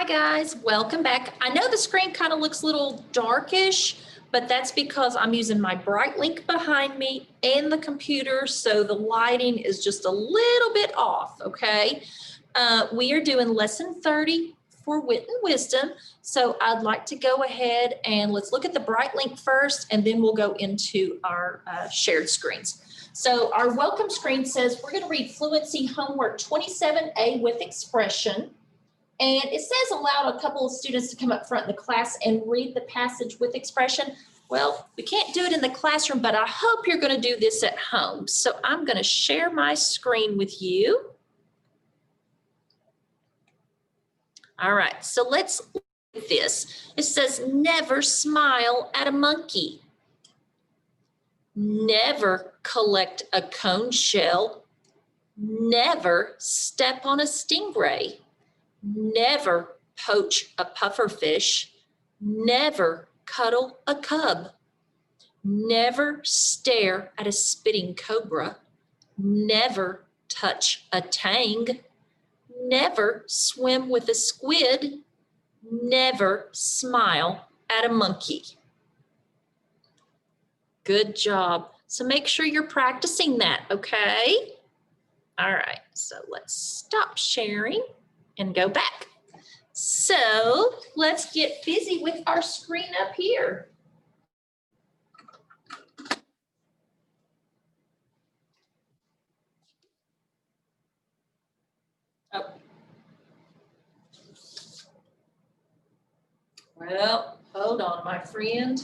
Hi guys, welcome back. I know the screen kind of looks a little darkish, but that's because I'm using my BrightLink behind me and the computer, so the lighting is just a little bit off, okay? We are doing lesson 30 for Wit and Wisdom, so I'd like to go ahead and let's look at the BrightLink first, and then we'll go into our shared screens. So our welcome screen says we're going to read Fluency Homework 27A with expression. And it says allow a couple of students to come up front in the class and read the passage with expression. Well, we can't do it in the classroom, but I hope you're going to do this at home. So I'm going to share my screen with you. All right, so let's look at this. It says never smile at a monkey. Never collect a cone shell. Never step on a stingray. Never poach a pufferfish. Never cuddle a cub. Never stare at a spitting cobra. Never touch a tang. Never swim with a squid. Never smile at a monkey. Good job. So make sure you're practicing that, okay? All right, so let's stop sharing and go back. So let's get busy with our screen up here. Oh. Well, hold on, my friend.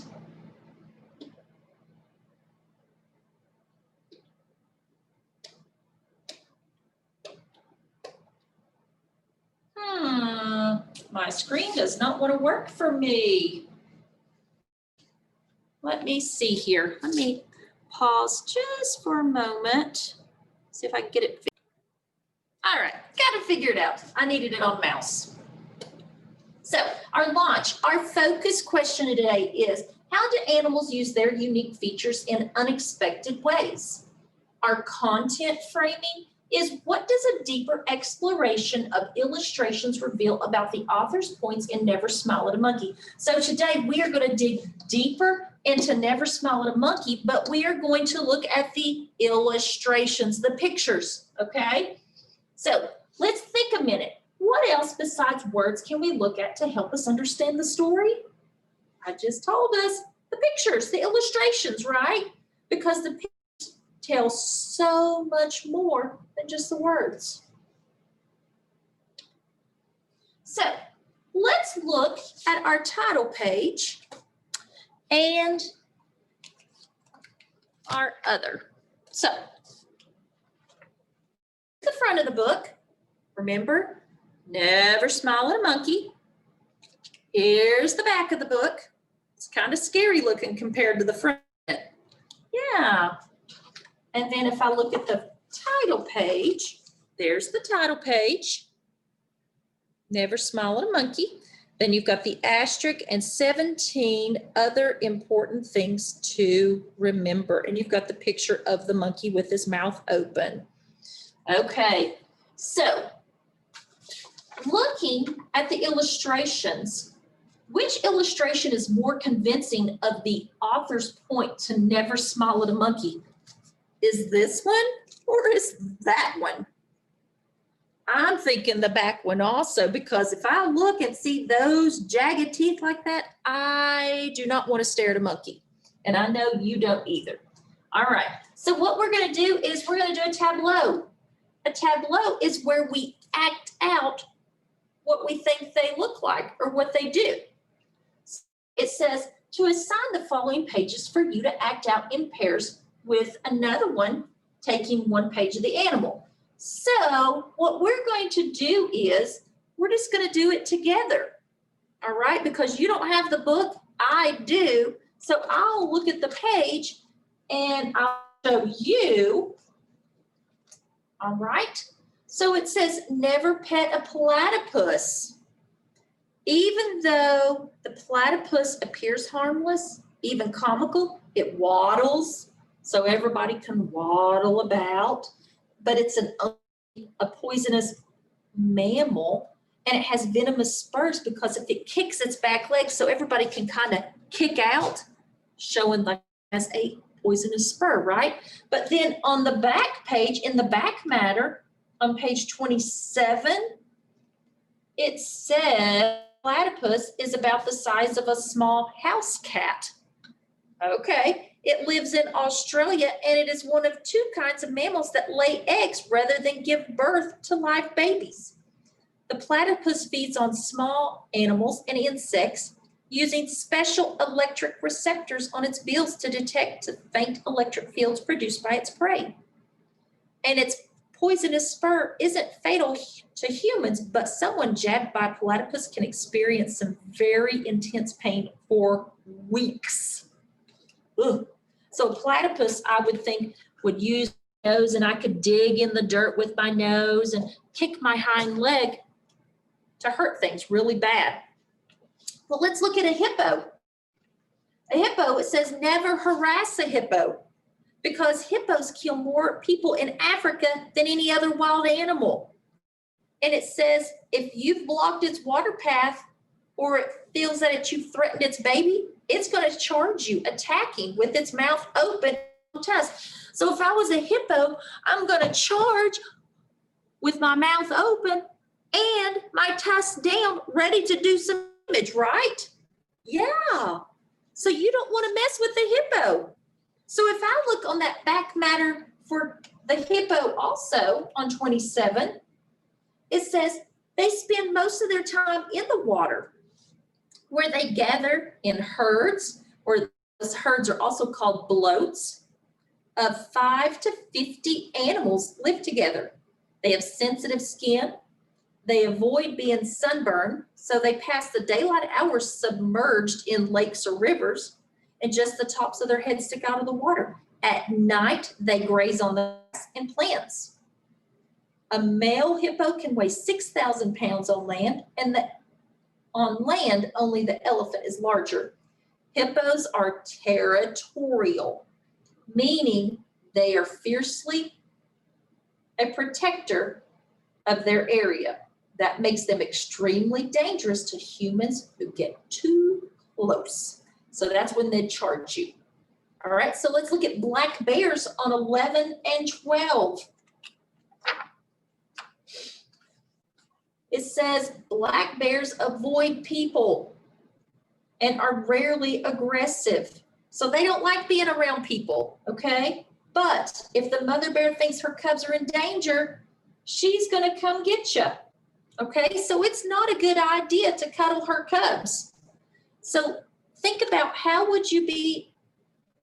My screen does not want to work for me. Let me see here. Let me pause just for a moment. See if I can get it. All right, got to figure it out. I needed it on mouse. So our launch, our focus question today is, how do animals use their unique features in unexpected ways? Our content framing is, what does a deeper exploration of illustrations reveal about the author's points in Never Smile at a Monkey? So today we are going to dig deeper into Never Smile at a Monkey, but we are going to look at the illustrations, the pictures, okay? So let's think a minute. What else besides words can we look at to help us understand the story? I just told us the pictures, the illustrations, right? Because the pictures tell so much more than just the words. So let's look at our title page and our other. So the front of the book, remember, never smile at a monkey. Here's the back of the book. It's kind of scary looking compared to the front. Yeah. And then if I look at the title page, there's the title page. Never smile at a monkey. Then you've got the asterisk and 17 other important things to remember. And you've got the picture of the monkey with his mouth open. Okay, so looking at the illustrations, which illustration is more convincing of the author's point to never smile at a monkey? Is this one or is that one? I'm thinking the back one also, because if I look and see those jagged teeth like that, I do not want to stare at a monkey. And I know you don't either. All right, so what we're going to do is we're going to do a tableau. A tableau is where we act out what we think they look like or what they do. It says to assign the following pages for you to act out in pairs with another one taking one page of the animal. So what we're going to do is we're just going to do it together. All right, because you don't have the book, I do. So I'll look at the page and I'll show you. All right, so it says never pet a platypus. Even though the platypus appears harmless, even comical, it waddles, so everybody can waddle about, but it's a poisonous mammal, and it has venomous spurs because if it kicks its back legs so everybody can kind of kick out, showing like it has a poisonous spur, right? But then on the back page, in the back matter, on page 27, it says platypus is about the size of a small house cat. Okay, it lives in Australia and it is one of two kinds of mammals that lay eggs rather than give birth to live babies. The platypus feeds on small animals and insects using special electric receptors on its bills to detect faint electric fields produced by its prey. And its poisonous spur isn't fatal to humans, but someone jabbed by a platypus can experience some very intense pain for weeks. Ugh. So a platypus, I would think, would use my nose, and I could dig in the dirt with my nose and kick my hind leg to hurt things really bad. Well, let's look at a hippo. A hippo, it says never harass a hippo because hippos kill more people in Africa than any other wild animal. And it says if you've blocked its water path or it feels that you've threatened its baby, it's going to charge you attacking with its mouth open. So if I was a hippo, I'm going to charge with my mouth open and my tusks down, ready to do some damage, right? Yeah. So you don't want to mess with the hippo. So if I look on that back matter for the hippo also on 27, it says they spend most of their time in the water where they gather in herds, or those herds are also called bloats, of 5 to 50 animals live together. They have sensitive skin. They avoid being sunburned, so they pass the daylight hours submerged in lakes or rivers, and just the tops of their heads stick out of the water. At night, they graze on the grass and plants. A male hippo can weigh 6,000 pounds on land, and on land, only the elephant is larger. Hippos are territorial, meaning they are fiercely a protector of their area. That makes them extremely dangerous to humans who get too close. So that's when they charge you. All right, so let's look at black bears on 11 and 12. It says black bears avoid people and are rarely aggressive. So they don't like being around people, okay? But if the mother bear thinks her cubs are in danger, she's gonna come get you, okay? So it's not a good idea to cuddle her cubs. So think about how would you be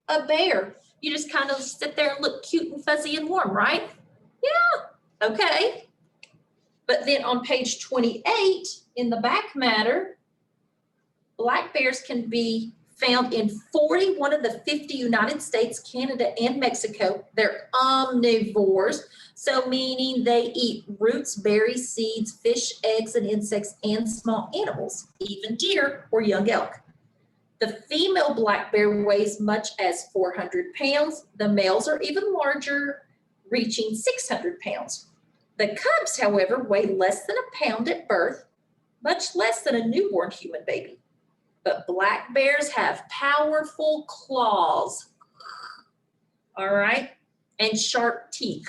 a bear? You just kind of sit there and look cute and fuzzy and warm, right? Yeah, okay. But then on page 28 in the back matter, black bears can be found in 41 of the 50 United States, Canada, and Mexico. They're omnivores, so meaning they eat roots, berries, seeds, fish, eggs, and insects, and small animals, even deer or young elk. The female black bear weighs much as 400 pounds. The males are even larger, reaching 600 pounds. The cubs, however, weigh less than a pound at birth, much less than a newborn human baby. But black bears have powerful claws, all right, and sharp teeth.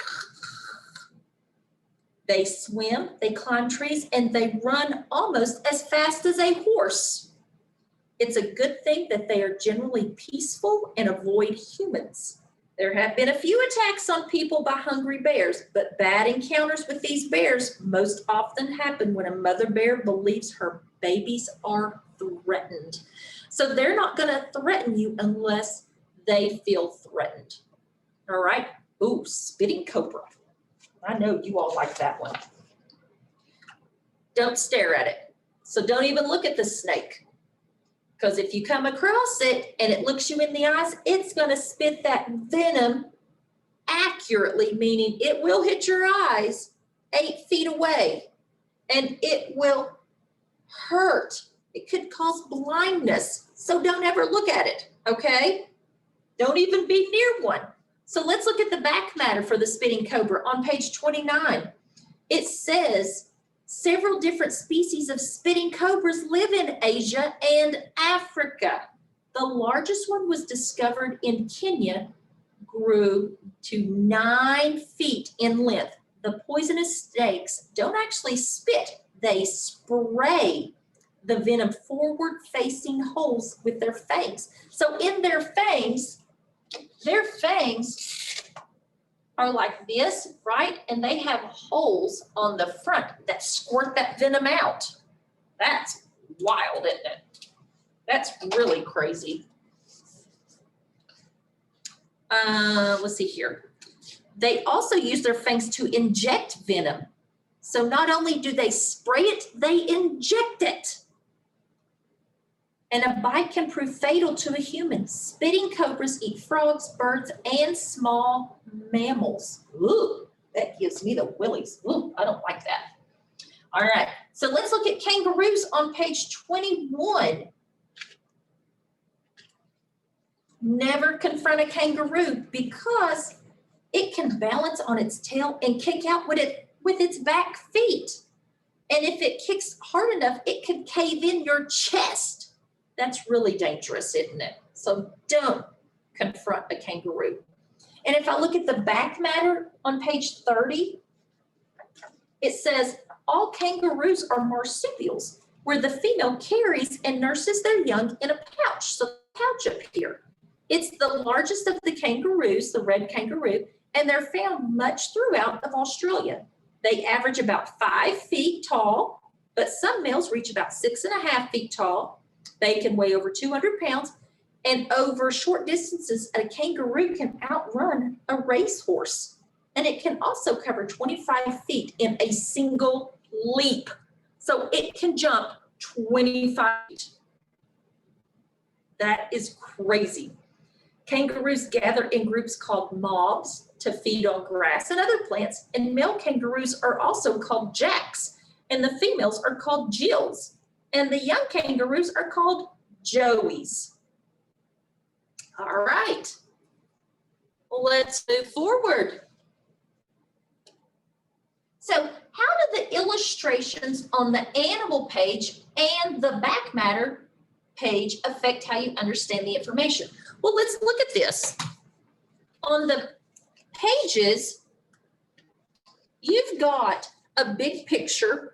They swim, they climb trees, and they run almost as fast as a horse. It's a good thing that they are generally peaceful and avoid humans. There have been a few attacks on people by hungry bears, but bad encounters with these bears most often happen when a mother bear believes her babies are threatened. So they're not going to threaten you unless they feel threatened. All right. Ooh, spitting cobra. I know you all like that one. Don't stare at it. So don't even look at the snake. Because if you come across it and it looks you in the eyes, it's going to spit that venom accurately, meaning it will hit your eyes 8 feet away and it will hurt. It could cause blindness. So don't ever look at it, okay? Don't even be near one. So let's look at the back matter for the spitting cobra on page 29. It says Several different species of spitting cobras live in Asia and Africa. The largest one was discovered in Kenya, grew to 9 feet in length. The poisonous snakes don't actually spit, they spray the venom forward-facing holes with their fangs. So in their fangs are like this, right? And they have holes on the front that squirt that venom out. That's wild, isn't it? That's really crazy. Let's see here. They also use their fangs to inject venom. So not only do they spray it, they inject it. And a bite can prove fatal to a human. Spitting cobras eat frogs, birds, and small mammals. Ooh, that gives me the willies. Ooh, I don't like that. All right, so let's look at kangaroos on page 21. Never confront a kangaroo because it can balance on its tail and kick out with its back feet. And if it kicks hard enough, it could cave in your chest. That's really dangerous, isn't it? So don't confront a kangaroo. And if I look at the back matter on page 30, it says all kangaroos are marsupials, where the female carries and nurses their young in a pouch. So pouch up here. It's the largest of the kangaroos, the red kangaroo, and they're found much throughout of Australia. They average about 5 feet tall, but some males reach about 6.5 feet tall. They can weigh over 200 pounds, and over short distances, a kangaroo can outrun a racehorse. And it can also cover 25 feet in a single leap. So it can jump 25 feet. That is crazy. Kangaroos gather in groups called mobs to feed on grass and other plants, and male kangaroos are also called jacks, and the females are called jills. And the young kangaroos are called joeys. All right, let's move forward. So how do the illustrations on the animal page and the back matter page affect how you understand the information? Well, let's look at this. On the pages, you've got a big picture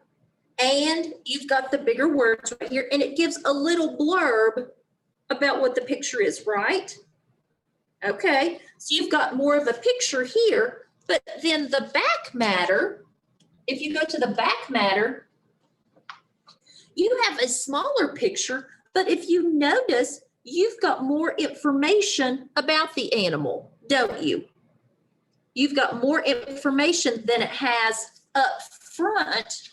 and you've got the bigger words right here, and it gives a little blurb about what the picture is, right? Okay, so you've got more of a picture here, but then the back matter, if you go to the back matter, you have a smaller picture, but if you notice, you've got more information about the animal, don't you? You've got more information than it has up front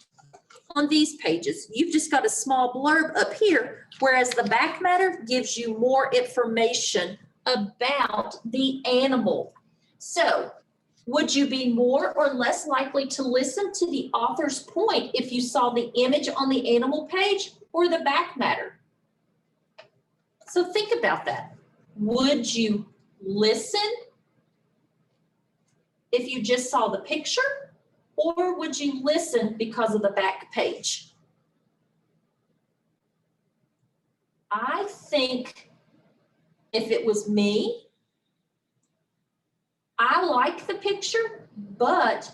on these pages. You've just got a small blurb up here, whereas the back matter gives you more information about the animal. So, would you be more or less likely to listen to the author's point if you saw the image on the animal page or the back matter? So think about that. Would you listen if you just saw the picture, or would you listen because of the back page? I think if it was me, I like the picture, but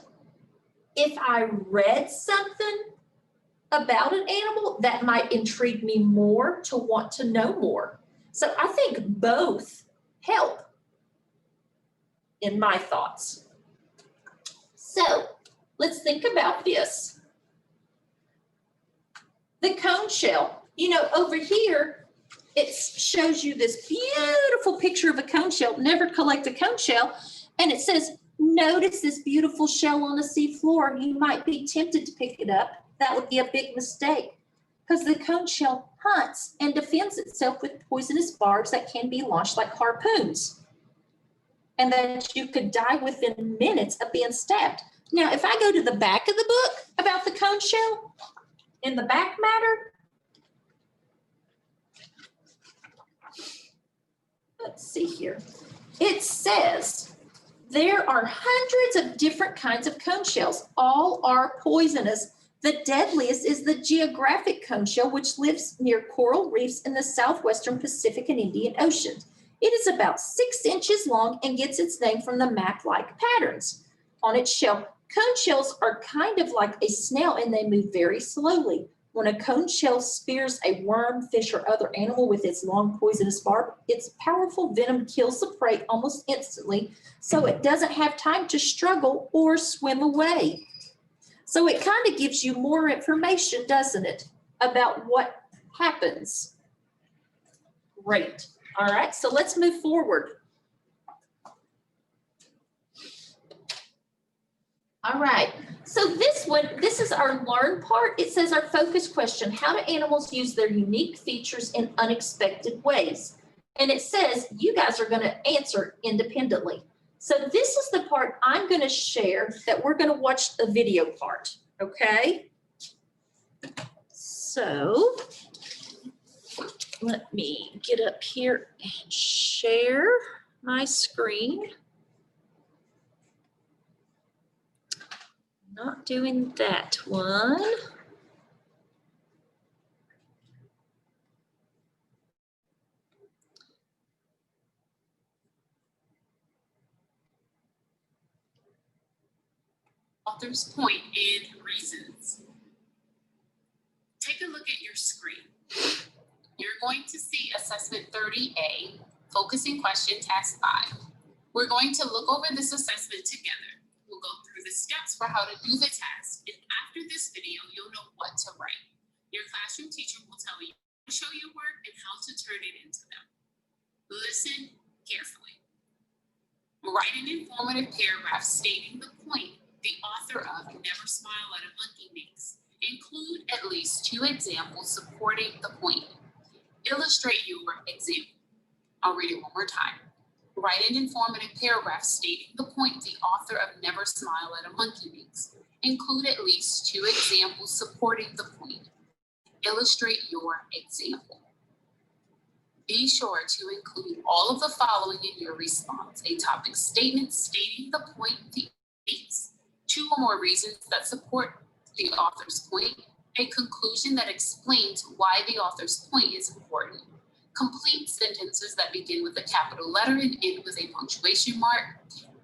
if I read something about an animal, that might intrigue me more to want to know more. So I think both help in my thoughts. So let's think about this. The cone shell, you know, over here, it shows you this beautiful picture of a cone shell. Never collect a cone shell. And it says, notice this beautiful shell on the sea floor. You might be tempted to pick it up. That would be a big mistake because the cone shell hunts and defends itself with poisonous barbs that can be launched like harpoons, and that you could die within minutes of being stabbed. Now, if I go to the back of the book about the cone shell, in the back matter, let's see here. It says there are hundreds of different kinds of cone shells. All are poisonous. The deadliest is the geographic cone shell, which lives near coral reefs in the southwestern Pacific and Indian Oceans. It is about 6 inches long and gets its name from the map-like patterns on its shell. Cone shells are kind of like a snail and they move very slowly. When a cone shell spears a worm, fish, or other animal with its long poisonous barb, its powerful venom kills the prey almost instantly, so it doesn't have time to struggle or swim away. So it kind of gives you more information, doesn't it, about what happens. Great. All right, so let's move forward. All right, so this is our learn part. It says our focus question, how do animals use their unique features in unexpected ways? And it says you guys are gonna answer independently. So this is the part I'm gonna share that we're gonna watch the video part, okay? So let me get up here and share my screen. Not doing that one. Author's point and reasons. Take a look at your screen. You're going to see assessment 30A, focusing question task 5. We're going to look over this assessment together. We'll go through the steps for how to do the task, and after this video, you'll know what to write. Your classroom teacher will tell you how to show your work and how to turn it into them. Listen carefully. Write an informative paragraph stating the point the author of Never Smile at a Monkey makes. Include at least 2 examples supporting the point. Illustrate your example. I'll read it one more time. Write an informative paragraph stating the point the author of Never Smile at a Monkey makes. Include at least 2 examples supporting the point. Illustrate your example. Be sure to include all of the following in your response: a topic statement stating the point the author makes, 2 or more reasons that support the author's point, a conclusion that explains why the author's point is important, complete sentences that begin with a capital letter and end with a punctuation mark,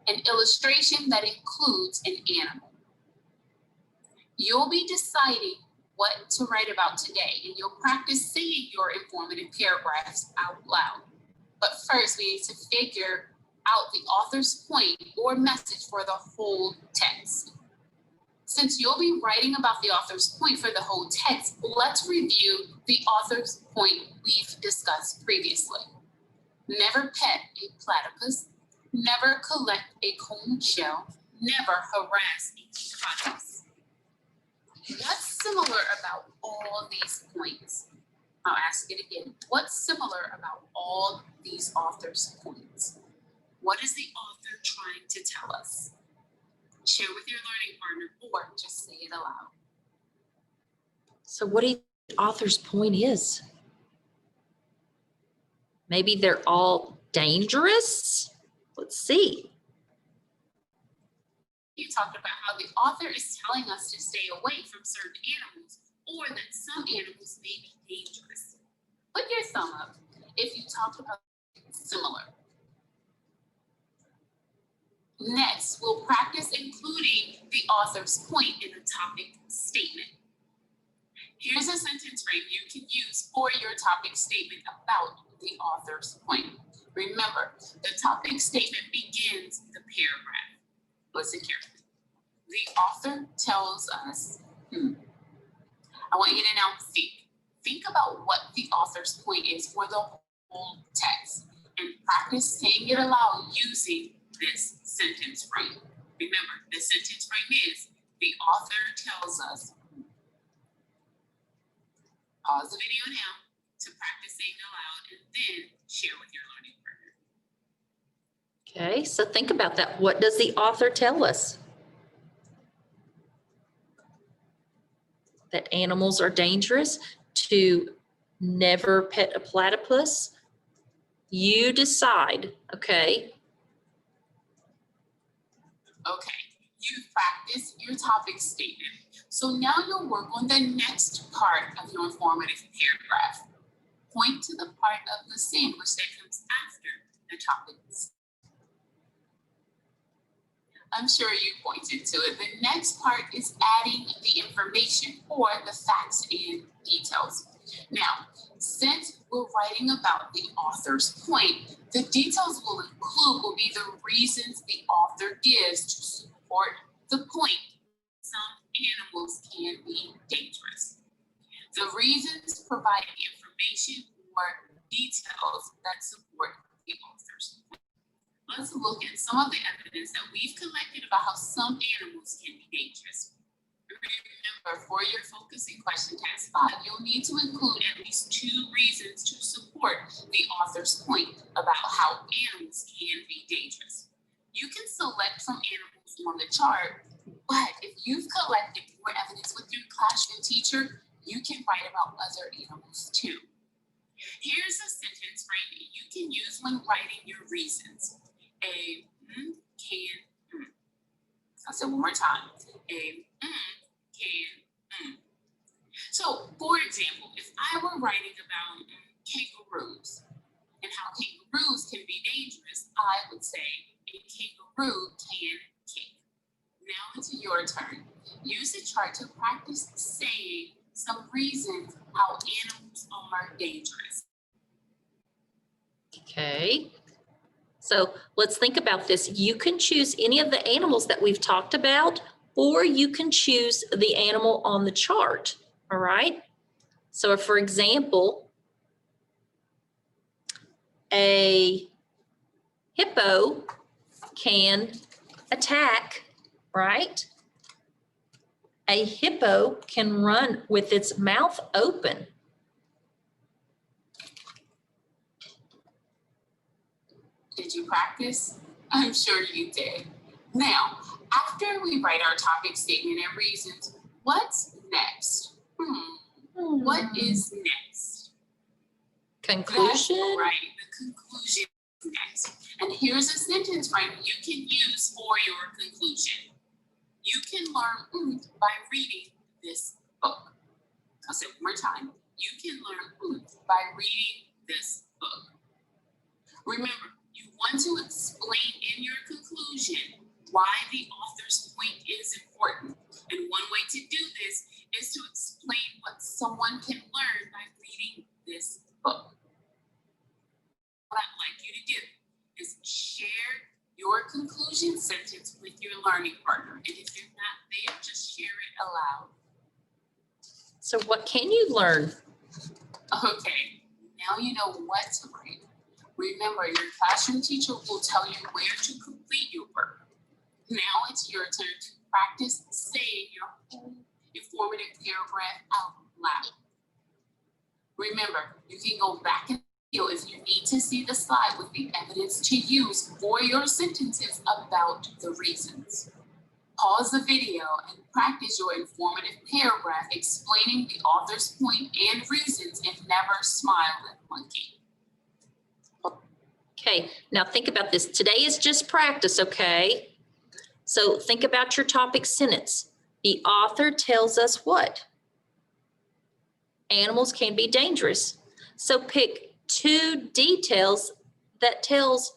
an illustration that includes an animal. You'll be deciding what to write about today, and you'll practice saying your informative paragraphs out loud. But first, we need to figure out the author's point or message for the whole text. Since you'll be writing about the author's point for the whole text, let's review the author's point we've discussed previously. Never pet a platypus, never collect a cone shell, never harass a hippopotamus. What's similar about all these points? I'll ask it again. What's similar about all these author's points? What is the author trying to tell us? Share with your learning partner or just say it aloud. So what do you think the author's point is? Maybe they're all dangerous? Let's see. You talked about how the author is telling us to stay away from certain animals or that some animals may be dangerous. Put your thumb up if you talked about similar. Next, we'll practice including the author's point in the topic statement. Here's a sentence frame you can use for your topic statement about the author's point. Remember, the topic statement begins the paragraph. Listen carefully. The author tells us, I want you to now think about what the author's point is for the whole text and practice saying it aloud using this sentence frame. Remember, the sentence frame is the author tells us. Pause the video now to practice saying aloud and then share with your learning partner. Okay, so think about that. What does the author tell us? That animals are dangerous, to never pet a platypus. You decide, okay? Okay, you've practiced your topic statement. So now you'll work on the next part of your informative paragraph. Point to the part of the sandwich that comes after the topics. I'm sure you pointed to it. The next part is adding the information or the facts and details. Now, since we're writing about the author's point, the details will be the reasons the author gives to support the point. Some animals can be dangerous. The reasons provide information or details that support the author's point. Let's look at some of the evidence that we've collected about how some animals can be dangerous. Remember, for your focusing question task 5, you'll need to include at least 2 reasons to support the author's point about how animals can be dangerous. You can select from animals on the chart, but if you've collected more evidence with your classroom teacher, you can write about other animals too. Here's a sentence frame you can use when writing your reasons. A can. I'll say it one more time. A can. So, for example, if I were writing about kangaroos and how kangaroos can be dangerous, I would say a kangaroo can kick. Now it's your turn. Use the chart to practice saying some reasons how animals are dangerous. Okay. So let's think about this. You can choose any of the animals that we've talked about, or you can choose the animal on the chart, all right? So if, for example, a hippo can attack, right? A hippo can run with its mouth open. Did you practice? I'm sure you did. Now, after we write our topic statement and reasons, what's next? What is next? Conclusion? That's right, the conclusion is next. And here's a sentence frame you can use for your conclusion. You can learn by reading this book. I'll say it one more time. You can learn by reading this book. Remember, you want to explain in your conclusion why the author's point is important. And one way to do this is to explain what someone can learn by reading this book. What I'd like you to do is share your conclusion sentence with your learning partner. And if you're not there, just share it aloud. So what can you learn? Okay, now you know what to write. Remember, your classroom teacher will tell you where to complete your work. Now it's your turn to practice saying your whole informative paragraph out loud. Remember, you can go back and if you need to see the slide with the evidence to use for your sentences about the reasons. Pause the video and practice your informative paragraph explaining the author's point and reasons, and never smile at monkey. Okay, now think about this. Today is just practice, okay? So think about your topic sentence. The author tells us what? Animals can be dangerous. So pick 2 details that tells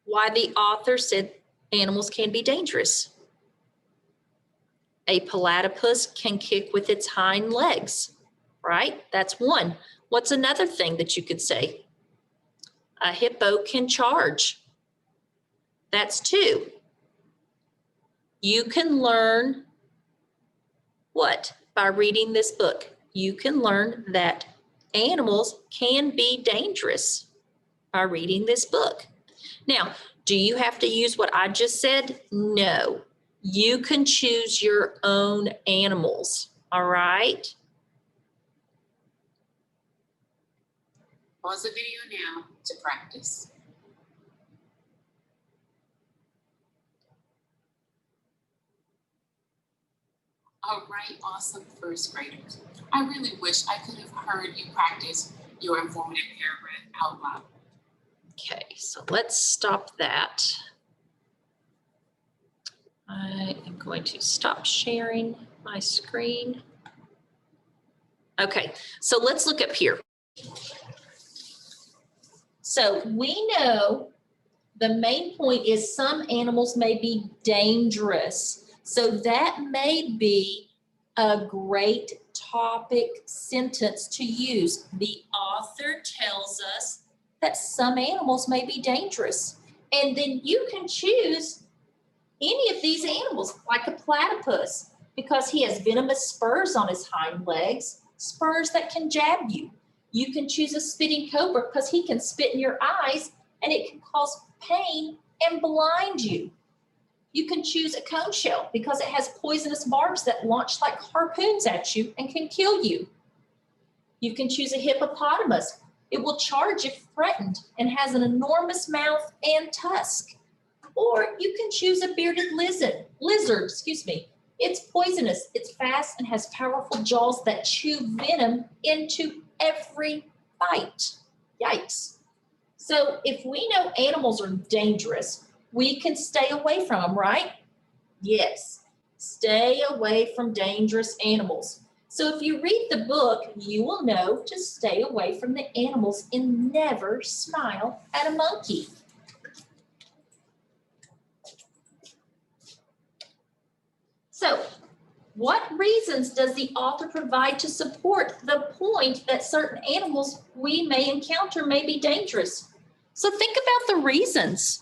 why the author said animals can be dangerous. A platypus can kick with its hind legs, right? That's one. What's another thing that you could say? A hippo can charge. That's 2. You can learn what? By reading this book. You can learn that animals can be dangerous by reading this book. Now, do you have to use what I just said? No. You can choose your own animals, all right? Pause the video now to practice. All right, awesome first graders. I really wish I could have heard you practice your informative paragraph out loud. Okay, so let's stop that. I am going to stop sharing my screen. Okay, so let's look up here. So we know the main point is some animals may be dangerous. So that may be a great topic sentence to use. The author tells us that some animals may be dangerous. And then you can choose any of these animals, like a platypus, because he has venomous spurs on his hind legs, spurs that can jab you. You can choose a spitting cobra because he can spit in your eyes and it can cause pain and blind you. You can choose a cone shell because it has poisonous barbs that launch like harpoons at you and can kill you. You can choose a hippopotamus. It will charge if threatened and has an enormous mouth and tusk. Or you can choose a bearded lizard. It's poisonous, it's fast, and has powerful jaws that chew venom into every bite. Yikes. So if we know animals are dangerous, we can stay away from them, right? Yes, stay away from dangerous animals. So if you read the book, you will know to stay away from the animals and never smile at a monkey. So, what reasons does the author provide to support the point that certain animals we may encounter may be dangerous? So think about the reasons.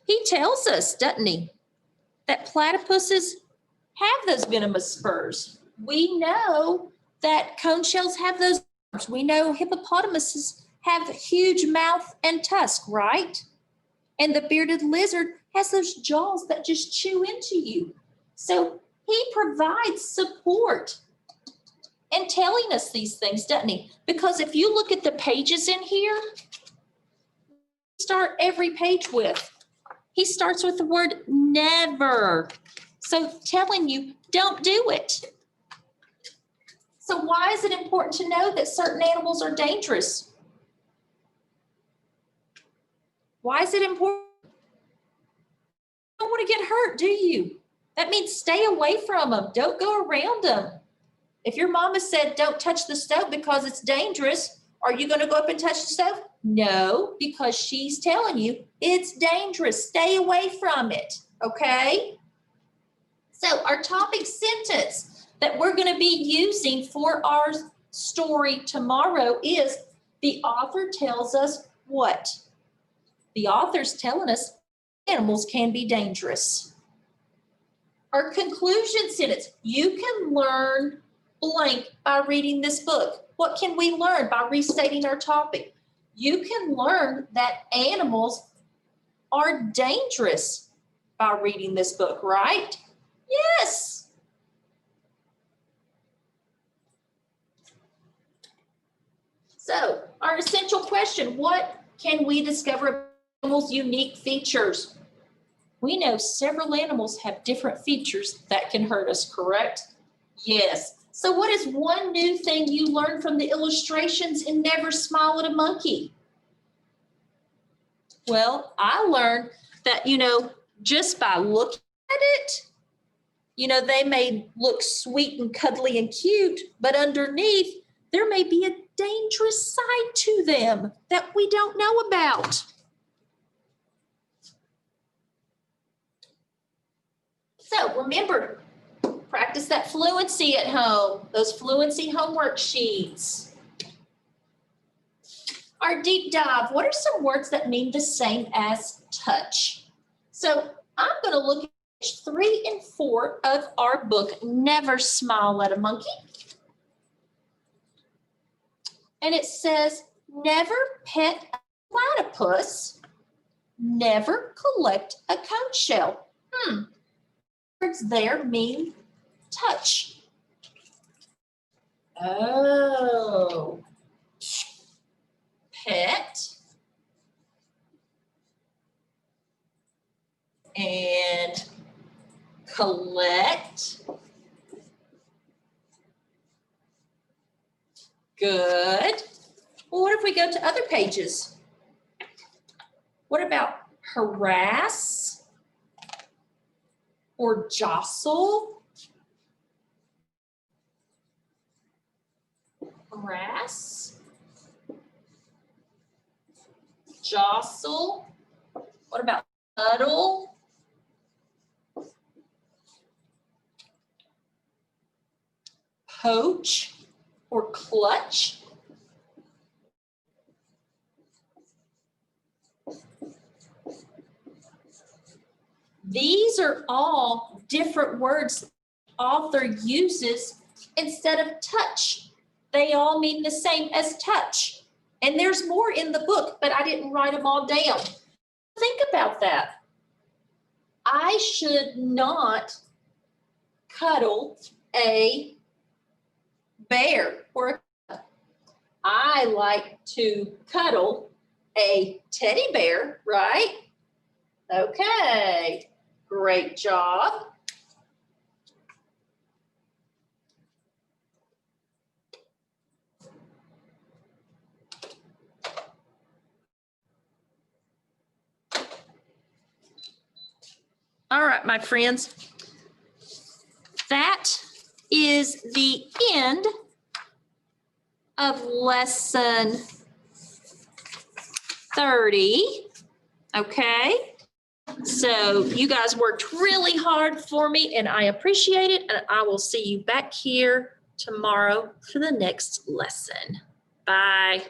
He tells us, doesn't he, that platypuses have those venomous spurs. We know that cone shells have those. We know hippopotamuses have huge mouth and tusk, right? And the bearded lizard has those jaws that just chew into you. So he provides support in telling us these things, doesn't he? Because if you look at the pages in here, start every page with, he starts with the word never. So telling you, don't do it. So why is it important to know that certain animals are dangerous? Why is it important? You don't want to get hurt, do you? That means stay away from them. Don't go around them. If your mama said, don't touch the stove because it's dangerous, are you going to go up and touch the stove? No, because she's telling you it's dangerous. Stay away from it, okay? So our topic sentence that we're going to be using for our story tomorrow is the author tells us what? The author's telling us animals can be dangerous. Our conclusion sentence, you can learn blank by reading this book. What can we learn by restating our topic? You can learn that animals are dangerous by reading this book, right? Yes. So, our essential question, what can we discover about animals' unique features? We know several animals have different features that can hurt us, correct? Yes. So what is one new thing you learned from the illustrations in Never Smile at a Monkey? Well, I learned that, just by looking at it, they may look sweet and cuddly and cute, but underneath, there may be a dangerous side to them that we don't know about. So remember, practice that fluency at home, those fluency homework sheets. Our deep dive, what are some words that mean the same as touch? So I'm going to look at page 3 and 4 of our book, Never Smile at a Monkey. And it says, never pet a platypus, never collect a conch shell. Words there mean touch. Oh. Pet and collect. Good. Well, what if we go to other pages? What about harass or jostle harass, jostle. What about huddle? Poach or clutch? These are all different words the author uses instead of touch. They all mean the same as touch. And there's more in the book, but I didn't write them all down. Think about that. I should not cuddle a bear or I like to cuddle a teddy bear, right? Okay, great job. All right, my friends. That is the end of lesson 30. Okay. So you guys worked really hard for me and I appreciate it. And I will see you back here tomorrow for the next lesson. Bye.